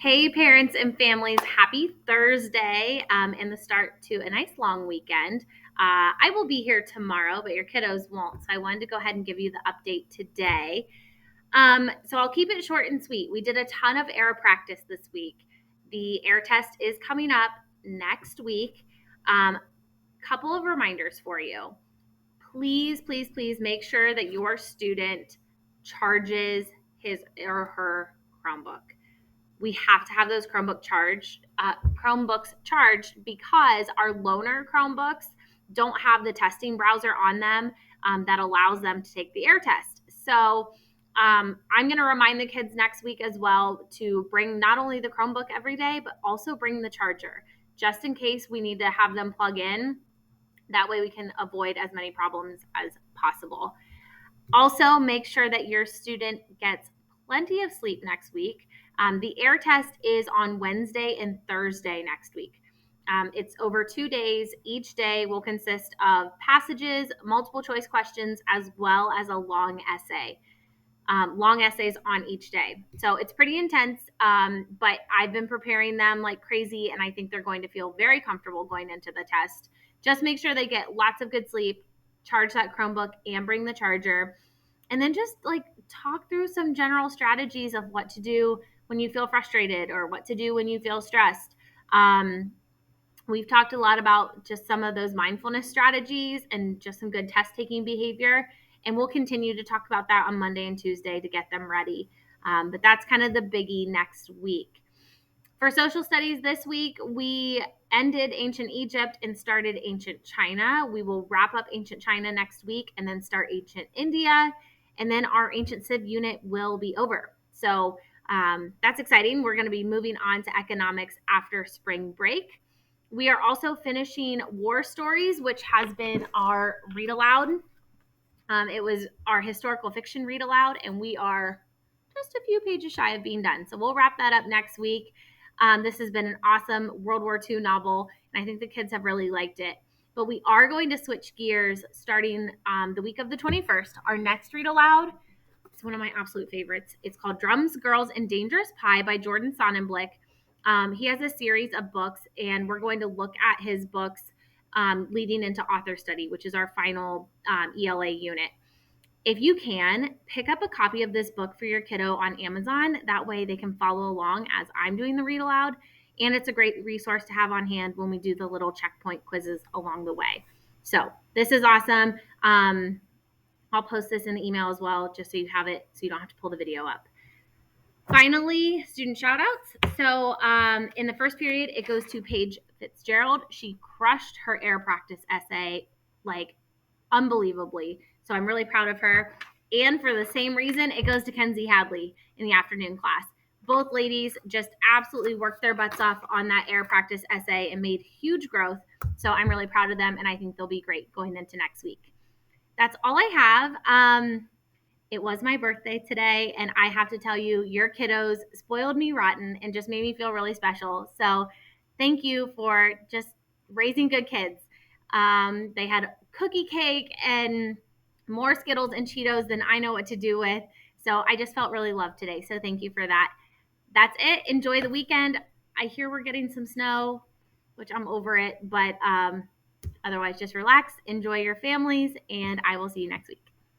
Hey, parents and families, happy Thursday and the start to a nice long weekend. I will be here tomorrow, but your kiddos won't. So I wanted to go ahead and give you the update today. So I'll keep it short and sweet. We did a ton of air practice this week. The air test is coming up next week. Couple of reminders for you. Please, please, please make sure that your student charges his or her Chromebook. We have to have those Chromebooks charged because our loaner Chromebooks don't have the testing browser on them that allows them to take the air test. So I'm going to remind the kids next week as well to bring not only the Chromebook every day, but also bring the charger just in case we need to have them plug in. That way we can avoid as many problems as possible. Also, make sure that your student gets plenty of sleep next week. The air test is on Wednesday and Thursday next week. It's over 2 days. Each day will consist of passages, multiple choice questions, as well as a long essay. Long essays on each day. So it's pretty intense, but I've been preparing them like crazy, and I think they're going to feel very comfortable going into the test. Just make sure they get lots of good sleep, charge that Chromebook, and bring the charger. And then just like talk through some general strategies of what to do when you feel frustrated or what to do when you feel stressed. We've talked a lot about just some of those mindfulness strategies and just some good test taking behavior. And we'll continue to talk about that on Monday and Tuesday to get them ready. But that's kind of the biggie next week. For social studies this week, we ended ancient Egypt and started ancient China. We will wrap up ancient China next week and then start ancient India. And then our ancient Civ unit will be over. So that's exciting. We're going to be moving on to economics after spring break. We are also finishing War Stories, which has been our read aloud. It was our historical fiction read aloud, and we are just a few pages shy of being done. So we'll wrap that up next week. This has been an awesome World War II novel, and I think the kids have really liked it. But we are going to switch gears starting the week of the 21st. Our next read aloud, it's one of my absolute favorites. It's called Drums, Girls, and Dangerous Pie by Jordan Sonnenblick. He has a series of books, and we're going to look at his books leading into author study, which is our final ELA unit. If you can, pick up a copy of this book for your kiddo on Amazon. That way they can follow along as I'm doing the read aloud. And it's a great resource to have on hand when we do the little checkpoint quizzes along the way. So this is awesome. I'll post this in the email as well, just so you have it, so you don't have to pull the video up. Finally, student shout outs. So in the first period, it goes to Paige Fitzgerald. She crushed her air practice essay like unbelievably. So I'm really proud of her. And for the same reason, it goes to Kenzie Hadley in the afternoon class. Both ladies just absolutely worked their butts off on that air practice essay and made huge growth. So I'm really proud of them, and I think they'll be great going into next week. That's all I have. It was my birthday today, and I have to tell you, your kiddos spoiled me rotten and just made me feel really special. So thank you for just raising good kids. They had cookie cake and more Skittles and Cheetos than I know what to do with. So I just felt really loved today. So thank you for that. That's it. Enjoy the weekend. I hear we're getting some snow, which I'm over it. But otherwise, just relax, enjoy your families, and I will see you next week.